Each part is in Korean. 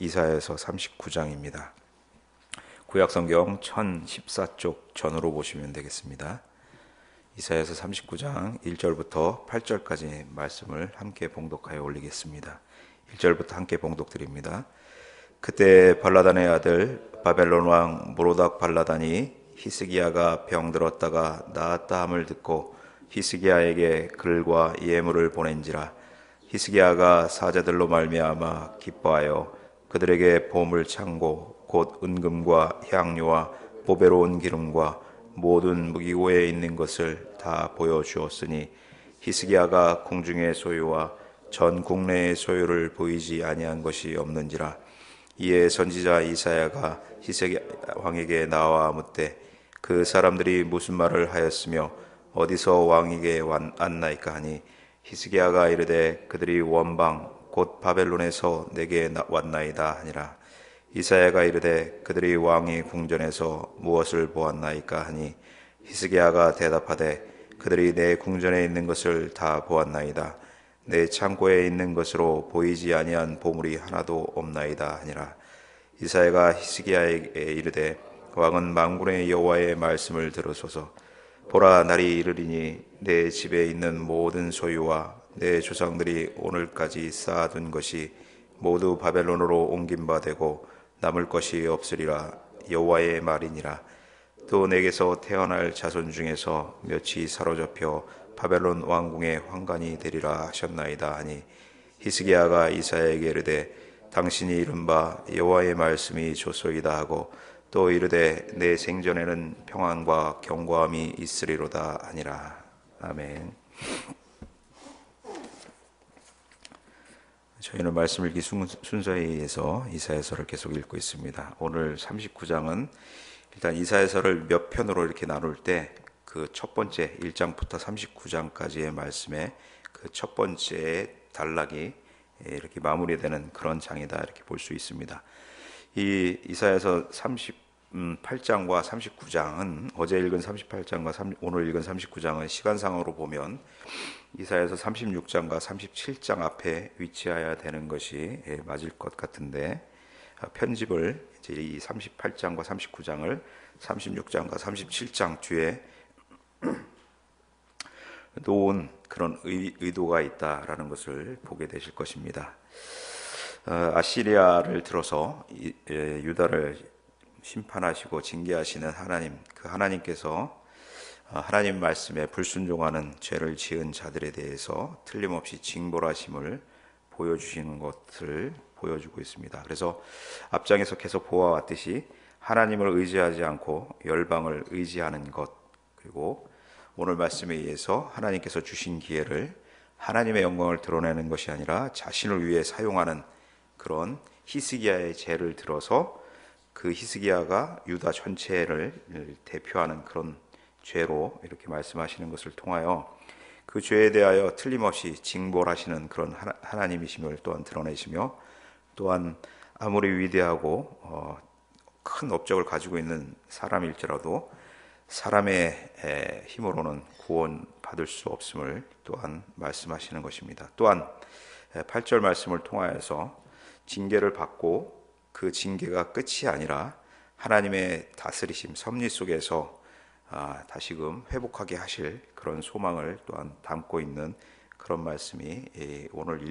이사야서 39장입니다. 구약성경 1014쪽 전으로 보시면 되겠습니다. 이사야서 39장 1절부터 8절까지 말씀을 함께 봉독하여 올리겠습니다. 1절부터 함께 봉독드립니다. 그때 발라단의 아들 바벨론 왕 모로닥 발라단이 히스기야가 병들었다가 나았다 함을 듣고 히스기야에게 글과 예물을 보낸지라. 히스기야가 사자들로 말미암아 기뻐하여 그들에게 보물 창고 곧 은금과 향료와 보배로운 기름과 모든 무기고에 있는 것을 다 보여주었으니 히스기야가 궁중의 소유와 전 국내의 소유를 보이지 아니한 것이 없는지라. 이에 선지자 이사야가 히스기야 왕에게 나와 묻되 그 사람들이 무슨 말을 하였으며 어디서 왕에게 왔나이까 하니 히스기야가 이르되 그들이 원방 곧 바벨론에서 내게 왔나이다 하니라. 이사야가 이르되 그들이 왕의 궁전에서 무엇을 보았나이까 하니 히스기야가 대답하되 그들이 내 궁전에 있는 것을 다 보았나이다. 내 창고에 있는 것으로 보이지 아니한 보물이 하나도 없나이다 하니라. 이사야가 히스기야에게 이르되 왕은 만군의 여호와의 말씀을 들으소서. 보라, 날이 이르리니 내 집에 있는 모든 소유와 내 조상들이 오늘까지 쌓아둔 것이 모두 바벨론으로 옮긴 바 되고 남을 것이 없으리라. 여호와의 말이니라. 또 내게서 태어날 자손 중에서 몇이 사로잡혀 바벨론 왕궁의 환관이 되리라 하셨나이다 하니 히스기야가 이사야에게 이르되 당신이 이른 바 여호와의 말씀이 좋소이다 하고 또 이르되 내 생전에는 평안과 견고함이 있으리로다 하니라. 아멘. 저희는 말씀 읽기 순서에 의해서 이사야서를 계속 읽고 있습니다. 오늘 39장은 일단 이사야서를 몇 편으로 이렇게 나눌 때 그 첫 번째 1장부터 39장까지의 말씀에 그 첫 번째 단락이 이렇게 마무리되는 그런 장이다 이렇게 볼 수 있습니다. 이 이사야서 38장과 39장은 어제 읽은 38장과 오늘 읽은 39장은 시간상으로 보면 이사야서 36장과 37장 앞에 위치해야 되는 것이 맞을 것 같은데 편집을 이제 이 38장과 39장을 36장과 37장 뒤에 놓은 그런 의도가 있다라는 것을 보게 되실 것입니다. 아시리아를 들어서 유다를 심판하시고 징계하시는 하나님, 그 하나님께서 하나님 말씀에 불순종하는 죄를 지은 자들에 대해서 틀림없이 징벌하심을 보여주시는 것을 보여주고 있습니다. 그래서 앞장에서 계속 보아왔듯이 하나님을 의지하지 않고 열방을 의지하는 것, 그리고 오늘 말씀에 의해서 하나님께서 주신 기회를 하나님의 영광을 드러내는 것이 아니라 자신을 위해 사용하는 그런 히스기야의 죄를 들어서 그 히스기야가 유다 전체를 대표하는 그런 죄로 이렇게 말씀하시는 것을 통하여 그 죄에 대하여 틀림없이 징벌하시는 그런 하나님이심을 또한 드러내시며, 또한 아무리 위대하고 큰 업적을 가지고 있는 사람일지라도 사람의 힘으로는 구원받을 수 없음을 또한 말씀하시는 것입니다. 또한 8절 말씀을 통하여서 징계를 받고 그 징계가 끝이 아니라 하나님의 다스리심, 섭리 속에서 다시금 회복하게 하실 그런 소망을 또한 담고 있는 그런 말씀이 오늘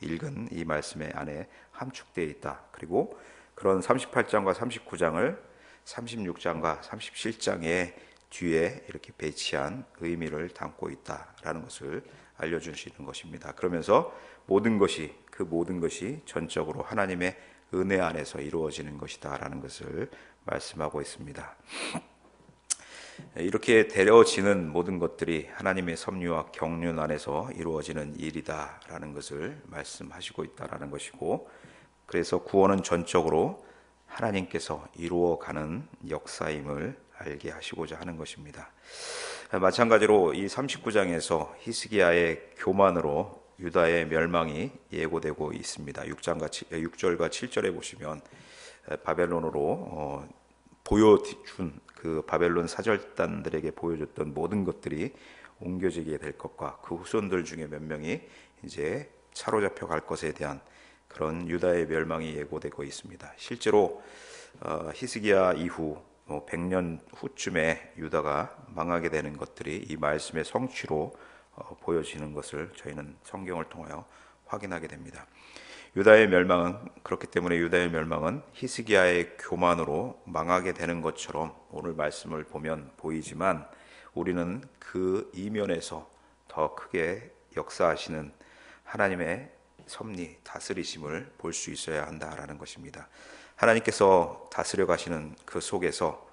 읽은 이 말씀의 안에 함축되어 있다. 그리고 그런 38장과 39장을 36장과 37장의 뒤에 이렇게 배치한 의미를 담고 있다라는 것을 알려주시는 것입니다. 그러면서 모든 것이 전적으로 하나님의 은혜 안에서 이루어지는 것이다라는 것을 말씀하고 있습니다. 이렇게 데려지는 모든 것들이 하나님의 섭리와 경륜 안에서 이루어지는 일이다라는 것을 말씀하시고 있다라는 것이고, 그래서 구원은 전적으로 하나님께서 이루어가는 역사임을 알게 하시고자 하는 것입니다. 마찬가지로 이 39장에서 히스기야의 교만으로 유다의 멸망이 예고되고 있습니다. 6절과 7절에 보시면 바벨론으로 보여준 그 바벨론 사절단들에게 보여줬던 모든 것들이 옮겨지게 될 것과 그 후손들 중에 몇 명이 이제 사로잡혀 갈 것에 대한 그런 유다의 멸망이 예고되고 있습니다. 실제로 히스기야 이후 100년 후쯤에 유다가 망하게 되는 것들이 이 말씀의 성취로 보여지는 것을 저희는 성경을 통하여 확인하게 됩니다. 유다의 멸망은 그렇기 때문에 유다의 멸망은 히스기야의 교만으로 망하게 되는 것처럼 오늘 말씀을 보면 보이지만 우리는 그 이면에서 더 크게 역사하시는 하나님의 섭리, 다스리심을 볼 수 있어야 한다라는 것입니다. 하나님께서 다스려 가시는 그 속에서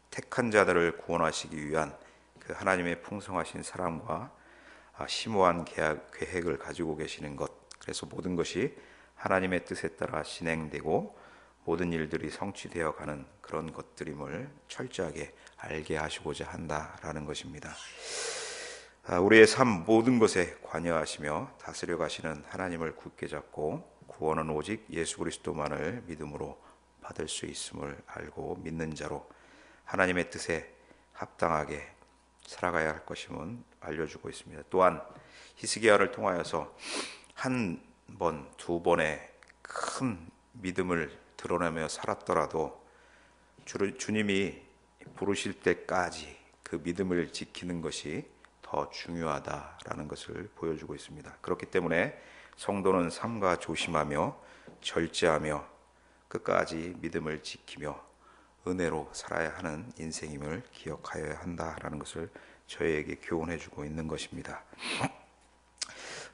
택한 자들을 구원하시기 위한 그 하나님의 풍성하신 사랑과 심오한 계획을 가지고 계시는 것, 그래서 모든 것이 하나님의 뜻에 따라 진행되고 모든 일들이 성취되어 가는 그런 것들임을 철저하게 알게 하시고자 한다라는 것입니다. 우리의 삶 모든 것에 관여하시며 다스려 가시는 하나님을 굳게 잡고 구원은 오직 예수 그리스도만을 믿음으로 받을 수 있음을 알고 믿는 자로 하나님의 뜻에 합당하게 살아가야 할 것임은 알려주고 있습니다. 또한 히스기야를 통하여서 한 번, 두 번의 큰 믿음을 드러내며 살았더라도 주님이 부르실 때까지 그 믿음을 지키는 것이 더 중요하다라는 것을 보여주고 있습니다. 그렇기 때문에 성도는 삼가 조심하며 절제하며 끝까지 믿음을 지키며 은혜로 살아야 하는 인생임을 기억하여야 한다라는 것을 저희에게 교훈해 주고 있는 것입니다.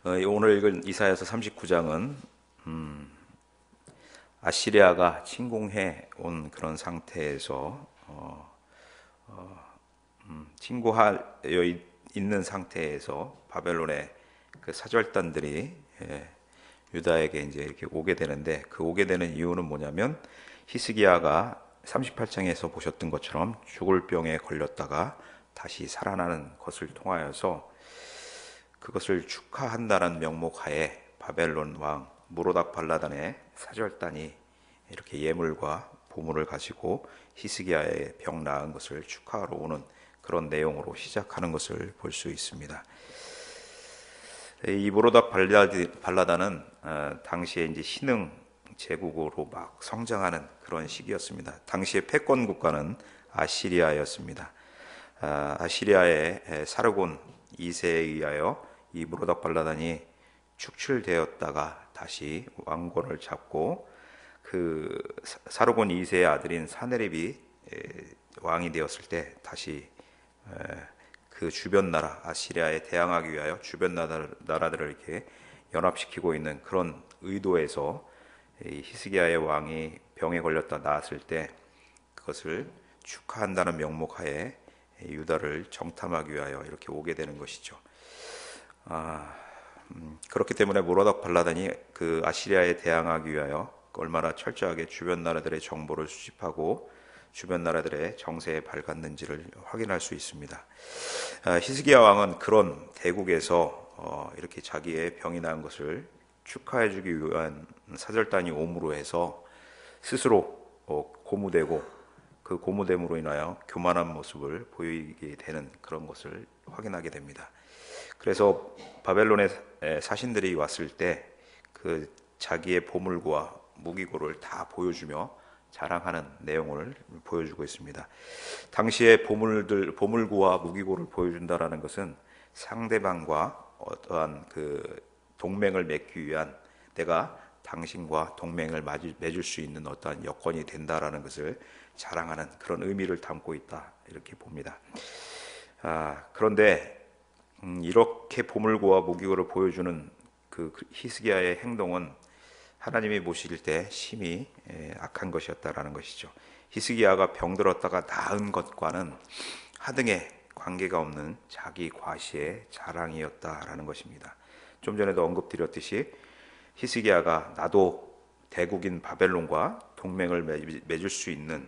오늘 읽은 이사야서 39장은 아시리아가 침공해 온 그런 상태에서 침공하여 있는 상태에서 바벨론의 그 사절단들이 유다에게 이제 이렇게 오게 되는데, 그 오게 되는 이유는 뭐냐면 히스기야가 38장에서 보셨던 것처럼 죽을 병에 걸렸다가 다시 살아나는 것을 통하여서 그것을 축하한다는 명목하에 바벨론 왕 무로닥 발라단의 사절단이 이렇게 예물과 보물을 가지고 히스기야의 병 나은 것을 축하하러 오는 그런 내용으로 시작하는 것을 볼 수 있습니다. 이 무로닥 발라단은 당시에 이제 신흥 제국으로 막 성장하는 그런 시기였습니다. 당시의 패권 국가는 아시리아였습니다. 아시리아의 사르곤 2세에 의하여 이 무로닥 발라단이 축출되었다가 다시 왕권을 잡고 그 사르곤 2세의 아들인 사네립이 왕이 되었을 때 다시 그 주변 나라 아시리아에 대항하기 위하여 주변 나라들을 이렇게 연합시키고 있는 그런 의도에서 히스기야의 왕이 병에 걸렸다 나았을 때 그것을 축하한다는 명목하에 유다를 정탐하기 위하여 이렇게 오게 되는 것이죠. 그렇기 때문에 무로닥 발라단이 그 아시리아에 대항하기 위하여 얼마나 철저하게 주변 나라들의 정보를 수집하고 주변 나라들의 정세에 밝았는지를 확인할 수 있습니다. 히스기야 왕은 그런 대국에서 이렇게 자기의 병이 나은 것을 축하해주기 위한 사절단이 옴으로 해서 스스로 고무되고 그 고무됨으로 인하여 교만한 모습을 보이게 되는 그런 것을 확인하게 됩니다. 그래서 바벨론의 사신들이 왔을 때 그 자기의 보물과 무기고를 다 보여주며 자랑하는 내용을 보여주고 있습니다. 당시에 보물구와 무기고를 보여준다라는 것은 상대방과 어떠한 그 동맹을 맺기 위한, 내가 당신과 동맹을 맺을 수 있는 어떠한 여건이 된다라는 것을 자랑하는 그런 의미를 담고 있다, 이렇게 봅니다. 그런데 이렇게 보물고와 무기고를 보여주는 그 히스기야의 행동은 하나님이 보실 때 심히 악한 것이었다라는 것이죠. 히스기야가 병들었다가 나은 것과는 하등의 관계가 없는 자기 과시의 자랑이었다라는 것입니다. 좀 전에도 언급드렸듯이 히스기야가 나도 대국인 바벨론과 동맹을 맺을 수 있는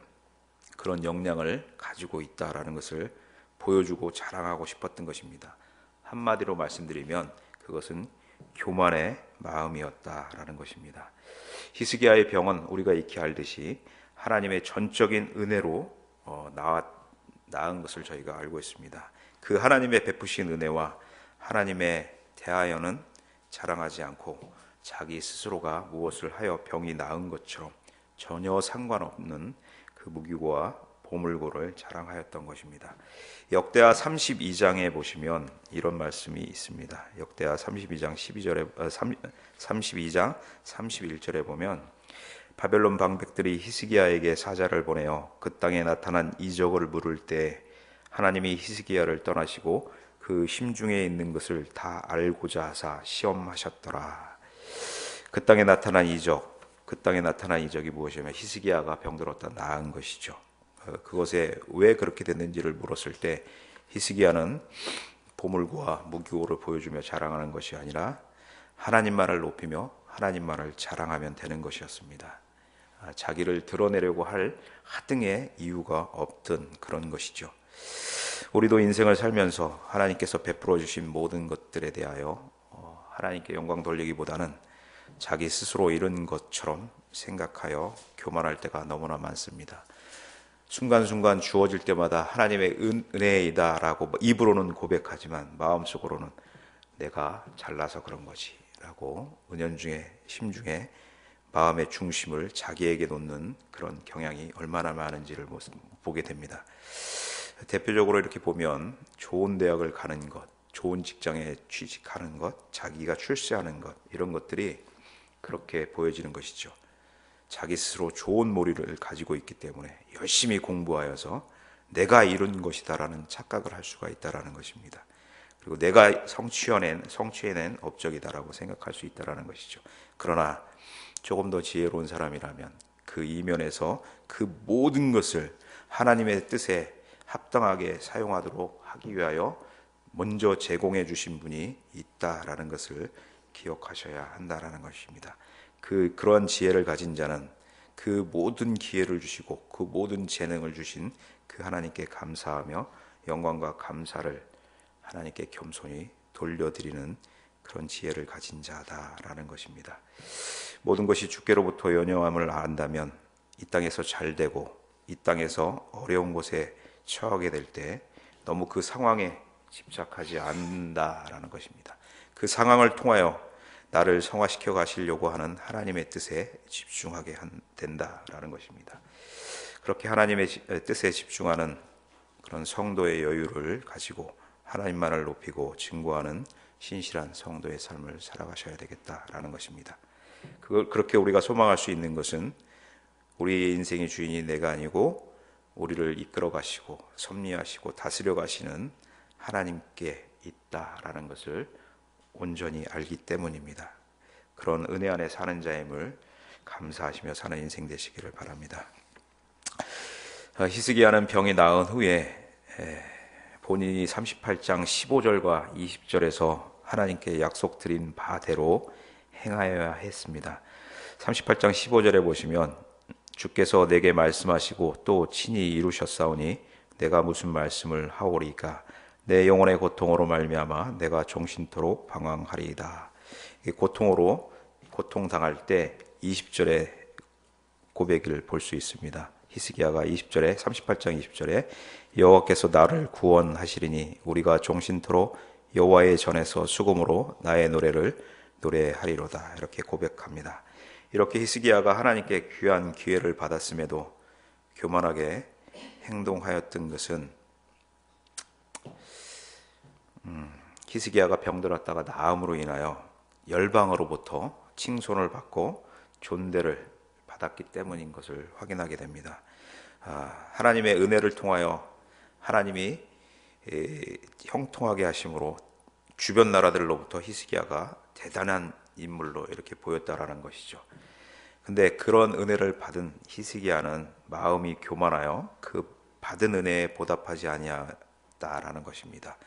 그런 역량을 가지고 있다라는 것을 보여주고 자랑하고 싶었던 것입니다. 한마디로 말씀드리면 그것은 교만의 마음이었다라는 것입니다. 히스기야의 병은 우리가 익히 알듯이 하나님의 전적인 은혜로 나은 것을 저희가 알고 있습니다. 그 하나님의 베푸신 은혜와 하나님의 대하여는 자랑하지 않고 자기 스스로가 무엇을 하여 병이 나은 것처럼 전혀 상관없는 그 무기고와 보물고를 자랑하였던 것입니다. 역대하 32장에 보시면 이런 말씀이 있습니다. 역대하 32장 32장 31절에 보면 바벨론 방백들이 히스기야에게 사자를 보내어 그 땅에 나타난 이적을 물을 때 하나님이 히스기야를 떠나시고 그 심중에 있는 것을 다 알고자 하사 시험하셨더라. 그 땅에 나타난 이적이 무엇이냐면 히스기야가 병들었다 나은 것이죠. 그것에 왜 그렇게 됐는지를 물었을 때 히스기야는 보물과 무기고를 보여주며 자랑하는 것이 아니라 하나님만을 높이며 하나님만을 자랑하면 되는 것이었습니다. 자기를 드러내려고 할 하등의 이유가 없던 그런 것이죠. 우리도 인생을 살면서 하나님께서 베풀어 주신 모든 것들에 대하여 하나님께 영광 돌리기보다는 자기 스스로 이룬 것처럼 생각하여 교만할 때가 너무나 많습니다. 순간순간 주어질 때마다 하나님의 은혜이다라고 입으로는 고백하지만 마음속으로는 내가 잘나서 그런 거지 라고 은연중에 심중에 마음의 중심을 자기에게 놓는 그런 경향이 얼마나 많은지를 보게 됩니다. 대표적으로 이렇게 보면 좋은 대학을 가는 것, 좋은 직장에 취직하는 것, 자기가 출세하는 것, 이런 것들이 그렇게 보여지는 것이죠. 자기 스스로 좋은 모리를 가지고 있기 때문에 열심히 공부하여서 내가 이룬 것이다라는 착각을 할 수가 있다라는 것입니다. 그리고 내가 성취해낸 업적이다라고 생각할 수 있다라는 것이죠. 그러나 조금 더 지혜로운 사람이라면 그 이면에서 그 모든 것을 하나님의 뜻에 합당하게 사용하도록 하기 위하여 먼저 제공해 주신 분이 있다라는 것을 기억하셔야 한다라는 것입니다. 그러한 지혜를 가진 자는 그 모든 기회를 주시고 그 모든 재능을 주신 그 하나님께 감사하며 영광과 감사를 하나님께 겸손히 돌려드리는 그런 지혜를 가진 자다라는 것입니다. 모든 것이 주께로부터 연연함을 안다면 이 땅에서 잘 되고 이 땅에서 어려운 곳에 처하게 될 때 너무 그 상황에 집착하지 않는다라는 것입니다. 그 상황을 통하여 나를 성화시켜 가시려고 하는 하나님의 뜻에 집중하게 된다라는 것입니다. 그렇게 하나님의 뜻에 집중하는 그런 성도의 여유를 가지고 하나님만을 높이고 증거하는 신실한 성도의 삶을 살아가셔야 되겠다라는 것입니다. 그렇게 우리가 소망할 수 있는 것은 우리의 인생의 주인이 내가 아니고 우리를 이끌어 가시고 섭리하시고 다스려 가시는 하나님께 있다라는 것을 온전히 알기 때문입니다. 그런 은혜 안에 사는 자임을 감사하시며 사는 인생 되시기를 바랍니다. 히스기야는 병이 나은 후에 본인이 38장 15절과 20절에서 하나님께 약속드린 바대로 행하여야 했습니다. 38장 15절에 보시면 주께서 내게 말씀하시고 또 친히 이루셨사오니 내가 무슨 말씀을 하오리까 내 영혼의 고통으로 말미암아 내가 종신토록 방황하리이다. 고통당할 때 20절의 고백을 볼 수 있습니다. 히스기야가 20절에 38장 20절에 여호와께서 나를 구원하시리니 우리가 종신토록 여호와의 전에서 수금으로 나의 노래를 노래하리로다. 이렇게 고백합니다. 이렇게 히스기야가 하나님께 귀한 기회를 받았음에도 교만하게 행동하였던 것은 히스기야가 병들었다가 나음으로 인하여 열방으로부터 칭송을 받고 존대를 받았기 때문인 것을 확인하게 됩니다. 하나님의 은혜를 통하여 하나님이 형통하게 하심으로 주변 나라들로부터 히스기야가 대단한 인물로 이렇게 보였다라는 것이죠. 근데 그런 은혜를 받은 히스기야는 마음이 교만하여 그 받은 은혜에 보답하지 아니하다라는 것입니다.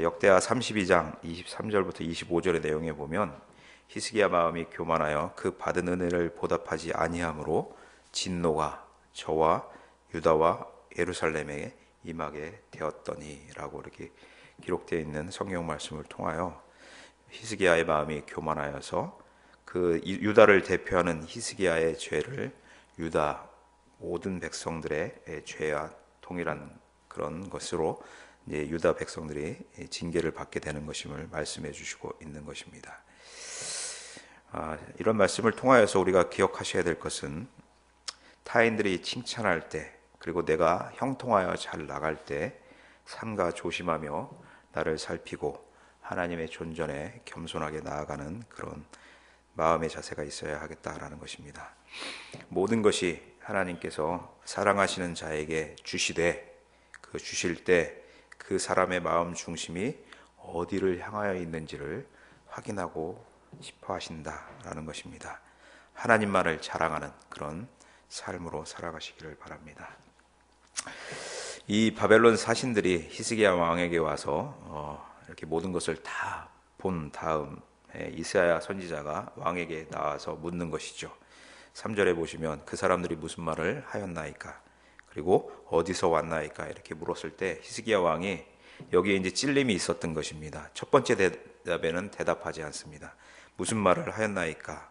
역대하 32장 23절부터 25절의 내용에 보면 히스기야 마음이 교만하여 그 받은 은혜를 보답하지 아니함으로 진노가 저와 유다와 예루살렘에 임하게 되었더니라고 이렇게 기록되어 있는 성경 말씀을 통하여 히스기야의 마음이 교만하여서 그 유다를 대표하는 히스기야의 죄를 유다 모든 백성들의 죄와 동일한 그런 것으로 이제 유다 백성들이 징계를 받게 되는 것임을 말씀해 주시고 있는 것입니다. 이런 말씀을 통하여서 우리가 기억하셔야 될 것은 타인들이 칭찬할 때 그리고 내가 형통하여 잘 나갈 때 삼가 조심하며 나를 살피고 하나님의 존전에 겸손하게 나아가는 그런 마음의 자세가 있어야 하겠다라는 것입니다. 모든 것이 하나님께서 사랑하시는 자에게 주시되 그 주실 때 그 사람의 마음 중심이 어디를 향하여 있는지를 확인하고 싶어 하신다라는 것입니다. 하나님만을 자랑하는 그런 삶으로 살아가시기를 바랍니다. 이 바벨론 사신들이 히스기야 왕에게 와서 이렇게 모든 것을 다 본 다음에 이사야 선지자가 왕에게 나와서 묻는 것이죠. 3절에 보시면 그 사람들이 무슨 말을 하였나이까? 그리고 어디서 왔나이까? 이렇게 물었을 때 히스기야 왕이 여기에 이제 찔림이 있었던 것입니다. 첫 번째 대답에는 대답하지 않습니다. 무슨 말을 하였나이까?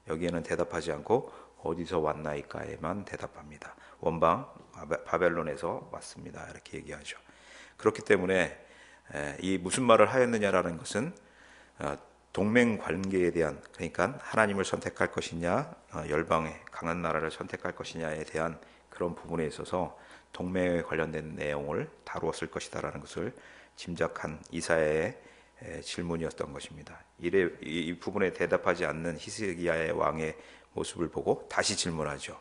여기에는 대답하지 않고 어디서 왔나이까에만 대답합니다. 원방 바벨론에서 왔습니다. 이렇게 얘기하죠. 그렇기 때문에 이 무슨 말을 하였느냐라는 것은 동맹 관계에 대한, 그러니까 하나님을 선택할 것이냐 열방의 강한 나라를 선택할 것이냐에 대한 그런 부분에 있어서 동맹에 관련된 내용을 다루었을 것이다라는 것을 짐작한 이사야의 질문이었던 것입니다. 이 부분에 대답하지 않는 히스기야의 왕의 모습을 보고 다시 질문하죠.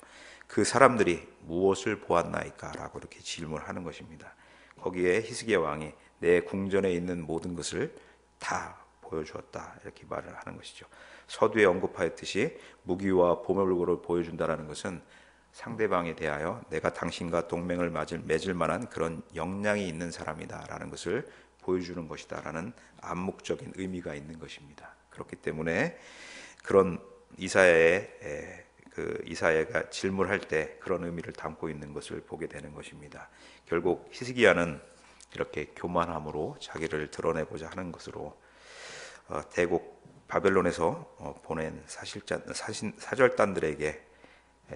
그 사람들이 무엇을 보았나이까? 라고 이렇게 질문하는 것입니다. 거기에 히스기야 왕이 내 궁전에 있는 모든 것을 다 보여주었다 이렇게 말을 하는 것이죠. 서두에 언급하였듯이 무기와 보물고를 보여준다는 것은 상대방에 대하여 내가 당신과 동맹을 맺을 만한 그런 역량이 있는 사람이다라는 것을 보여주는 것이다라는 암묵적인 의미가 있는 것입니다. 그렇기 때문에 그런 이사야가 질문할 때 그런 의미를 담고 있는 것을 보게 되는 것입니다. 결국 히스기야는 이렇게 교만함으로 자기를 드러내고자 하는 것으로 대국 바벨론에서 보낸 사절단들에게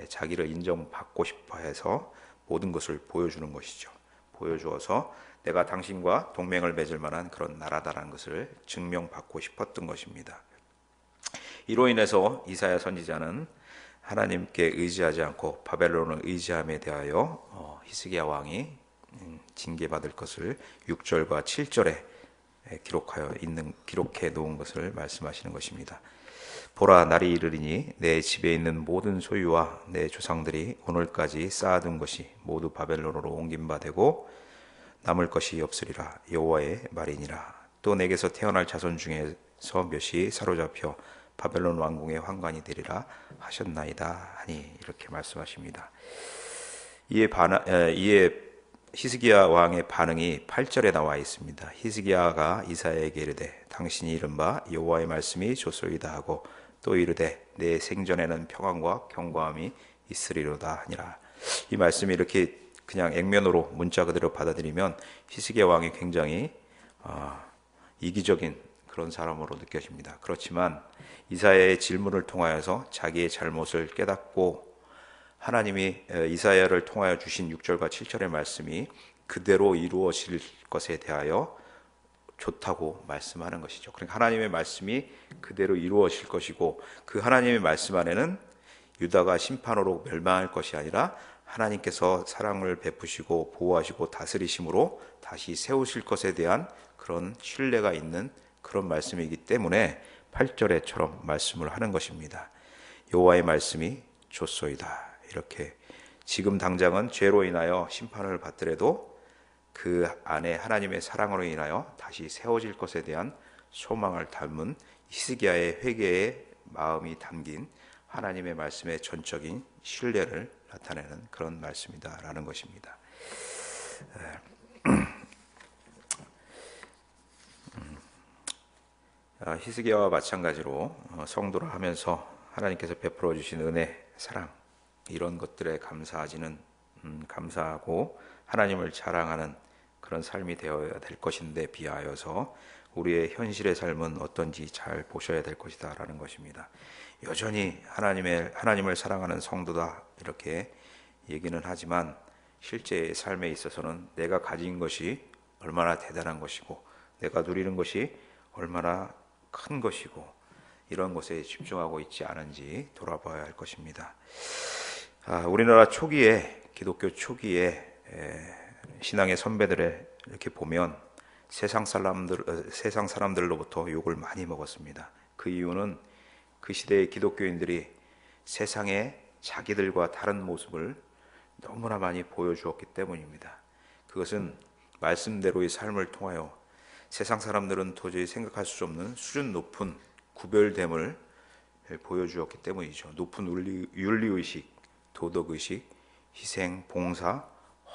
자기를 인정받고 싶어 해서 모든 것을 보여주는 것이죠. 보여주어서 내가 당신과 동맹을 맺을 만한 그런 나라다라는 것을 증명받고 싶었던 것입니다. 이로 인해서 이사야 선지자는 하나님께 의지하지 않고 바벨론을 의지함에 대하여 히스기야 왕이 징계받을 것을 6절과 7절에 기록해 놓은 것을 말씀하시는 것입니다. 보라, 날이 이르리니 내 집에 있는 모든 소유와 내 조상들이 오늘까지 쌓아둔 것이 모두 바벨론으로 옮긴 바 되고 남을 것이 없으리라. 여호와의 말이니라. 또 내게서 태어날 자손 중에서 몇이 사로잡혀 바벨론 왕궁의 환관이 되리라 하셨나이다 하니 이렇게 말씀하십니다. 이에 히스기야 왕의 반응이 8절에 나와 있습니다. 히스기야가 이사야에게 이르되 당신이 이른바 여호와의 말씀이 좋소이다 하고 또 이르되 내 생전에는 평안과 경고함이 있으리로다 하니라. 이 말씀이 이렇게 그냥 액면으로 문자 그대로 받아들이면 히스기야 왕이 굉장히 이기적인 그런 사람으로 느껴집니다. 그렇지만 이사야의 질문을 통하여서 자기의 잘못을 깨닫고 하나님이 이사야를 통하여 주신 6절과 7절의 말씀이 그대로 이루어질 것에 대하여 좋다고 말씀하는 것이죠. 그러니까 하나님의 말씀이 그대로 이루어질 것이고 그 하나님의 말씀 안에는 유다가 심판으로 멸망할 것이 아니라 하나님께서 사랑을 베푸시고 보호하시고 다스리심으로 다시 세우실 것에 대한 그런 신뢰가 있는 그런 말씀이기 때문에 8절에처럼 말씀을 하는 것입니다. 여호와의 말씀이 좋소이다. 이렇게 지금 당장은 죄로 인하여 심판을 받더라도 그 안에 하나님의 사랑으로 인하여 다시 세워질 것에 대한 소망을 담은 히스기야의 회개의 마음이 담긴 하나님의 말씀의 전적인 신뢰를 나타내는 그런 말씀이다라는 것입니다. 히스기야와 마찬가지로 성도를 하면서 하나님께서 베풀어 주신 은혜, 사랑 이런 것들에 감사하고 하나님을 자랑하는 그런 삶이 되어야 될 것인데 비하여서 우리의 현실의 삶은 어떤지 잘 보셔야 될 것이다라는 것입니다. 여전히 하나님을 사랑하는 성도다 이렇게 얘기는 하지만 실제의 삶에 있어서는 내가 가진 것이 얼마나 대단한 것이고 내가 누리는 것이 얼마나 큰 것이고 이런 것에 집중하고 있지 않은지 돌아봐야 할 것입니다. 우리나라 초기에, 기독교 초기에 신앙의 선배들을 이렇게 보면 세상 사람들로부터 욕을 많이 먹었습니다. 그 이유는 그 시대의 기독교인들이 세상에 자기들과 다른 모습을 너무나 많이 보여주었기 때문입니다. 그것은 말씀대로의 삶을 통하여 세상 사람들은 도저히 생각할 수 없는 수준 높은 구별됨을 보여주었기 때문이죠. 높은 윤리의식, 도덕의식, 희생, 봉사,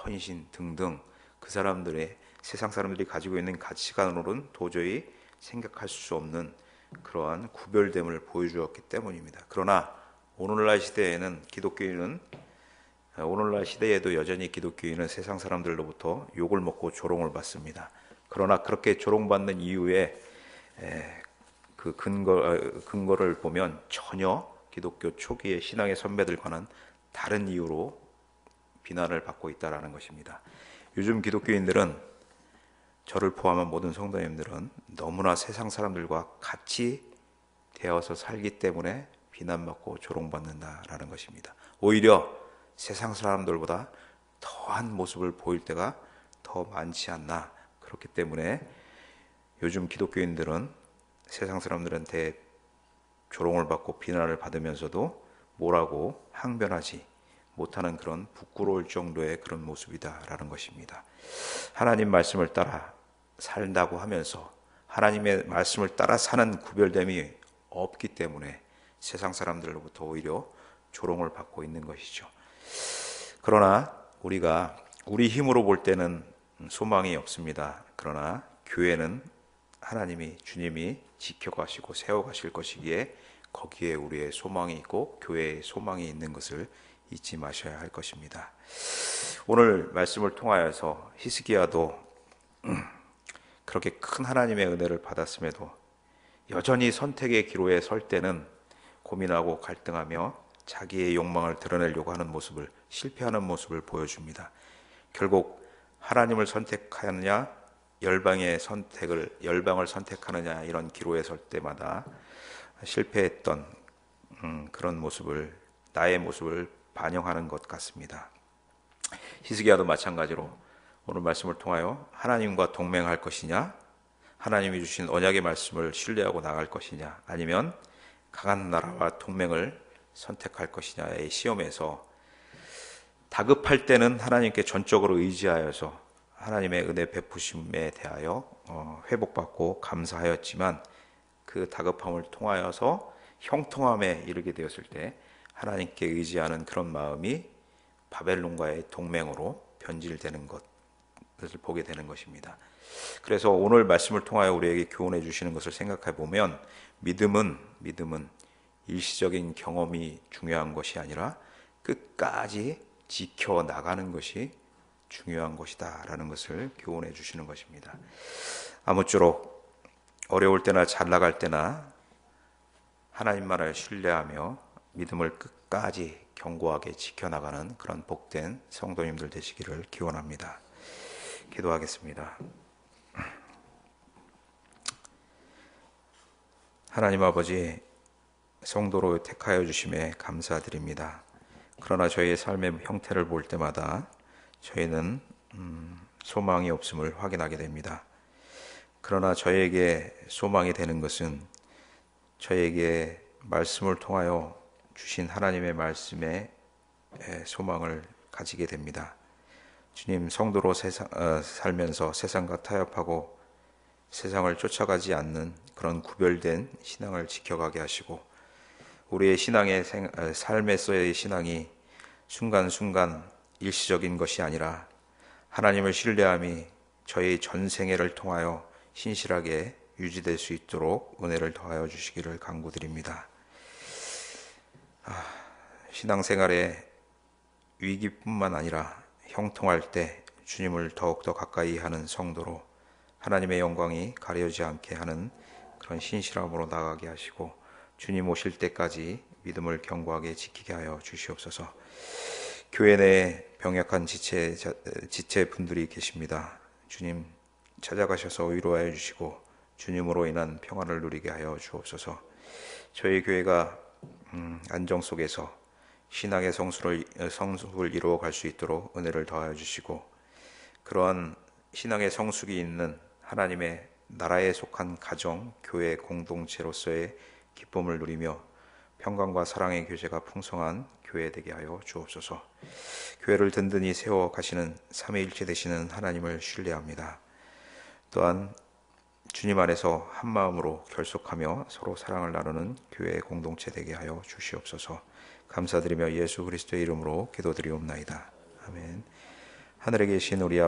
헌신 등등 그 사람들의, 세상 사람들이 가지고 있는 가치관으로는 도저히 생각할 수 없는 그러한 구별됨을 보여주었기 때문입니다. 그러나 오늘날 시대에도 여전히 기독교인은 세상 사람들로부터 욕을 먹고 조롱을 받습니다. 그러나 그렇게 조롱받는 이유에 그 근거를 보면 전혀 기독교 초기의 신앙의 선배들과는 다른 이유로 비난을 받고 있다는 것입니다. 요즘 기독교인들은, 저를 포함한 모든 성도님들은 너무나 세상 사람들과 같이 되어서 살기 때문에 비난받고 조롱받는다라는 것입니다. 오히려 세상 사람들보다 더한 모습을 보일 때가 더 많지 않나. 그렇기 때문에 요즘 기독교인들은 세상 사람들한테 조롱을 받고 비난을 받으면서도 뭐라고 항변하지 못하는 그런 부끄러울 정도의 그런 모습이다라는 것입니다. 하나님 말씀을 따라 산다고 하면서 하나님의 말씀을 따라 사는 구별됨이 없기 때문에 세상 사람들로부터 오히려 조롱을 받고 있는 것이죠. 그러나 우리가 우리 힘으로 볼 때는 소망이 없습니다. 그러나 교회는 하나님이, 주님이 지켜가시고 세워가실 것이기에 거기에 우리의 소망이 있고 교회의 소망이 있는 것을 잊지 마셔야 할 것입니다. 오늘 말씀을 통하여서 히스기야도 그렇게 큰 하나님의 은혜를 받았음에도 여전히 선택의 기로에 설 때는 고민하고 갈등하며 자기의 욕망을 드러내려고 하는 모습을, 실패하는 모습을 보여줍니다. 결국 하나님을 선택하느냐 열방을 선택하느냐 이런 기로에 설 때마다 실패했던 그런 모습을, 나의 모습을 반영하는 것 같습니다. 히스기야도 마찬가지로 오늘 말씀을 통하여 하나님과 동맹할 것이냐, 하나님이 주신 언약의 말씀을 신뢰하고 나갈 것이냐, 아니면 강한 나라와 동맹을 선택할 것이냐의 시험에서 다급할 때는 하나님께 전적으로 의지하여서 하나님의 은혜 베푸심에 대하여 회복받고 감사하였지만, 그 다급함을 통하여서 형통함에 이르게 되었을 때 하나님께 의지하는 그런 마음이 바벨론과의 동맹으로 변질되는 것을 보게 되는 것입니다. 그래서 오늘 말씀을 통하여 우리에게 교훈해 주시는 것을 생각해 보면, 믿음은 일시적인 경험이 중요한 것이 아니라 끝까지 지켜나가는 것이 중요한 것이다 라는 것을 교훈해 주시는 것입니다. 아무쪼록 어려울 때나 잘 나갈 때나 하나님만을 신뢰하며 믿음을 끝까지 견고하게 지켜나가는 그런 복된 성도님들 되시기를 기원합니다. 기도하겠습니다. 하나님 아버지, 성도로 택하여 주심에 감사드립니다. 그러나 저희의 삶의 형태를 볼 때마다 저희는 소망이 없음을 확인하게 됩니다. 그러나 저에게 소망이 되는 것은 저에게 말씀을 통하여 주신 하나님의 말씀에 소망을 가지게 됩니다. 주님, 성도로 살면서 세상과 타협하고 세상을 쫓아가지 않는 그런 구별된 신앙을 지켜가게 하시고, 우리의 삶에서의 신앙이 순간순간 일시적인 것이 아니라 하나님을 신뢰함이 저희 전생애를 통하여 신실하게 유지될 수 있도록 은혜를 더하여 주시기를 간구드립니다. 신앙생활의 위기뿐만 아니라 형통할 때 주님을 더욱더 가까이 하는 성도로 하나님의 영광이 가려지지 않게 하는 그런 신실함으로 나가게 하시고, 주님 오실 때까지 믿음을 견고하게 지키게 하여 주시옵소서. 교회 내에 병약한 지체분들이 계십니다. 주님 찾아가셔서 위로하여 주시고 주님으로 인한 평안을 누리게 하여 주옵소서. 저희 교회가 안정 속에서 신앙의 성숙을 이루어 갈 수 있도록 은혜를 더하여 주시고, 그러한 신앙의 성숙이 있는 하나님의 나라에 속한 가정, 교회 공동체로서의 기쁨을 누리며 평강과 사랑의 교제가 풍성한 교회 되게 하여 주옵소서. 교회를 든든히 세워 가시는 삼위일체 되시는 하나님을 신뢰합니다. 또한 주님 안에서 한 마음으로 결속하며 서로 사랑을 나누는 교회의 공동체 되게 하여 주시옵소서. 감사드리며 예수 그리스도의 이름으로 기도드리옵나이다. 아멘. 하늘에 계신 우리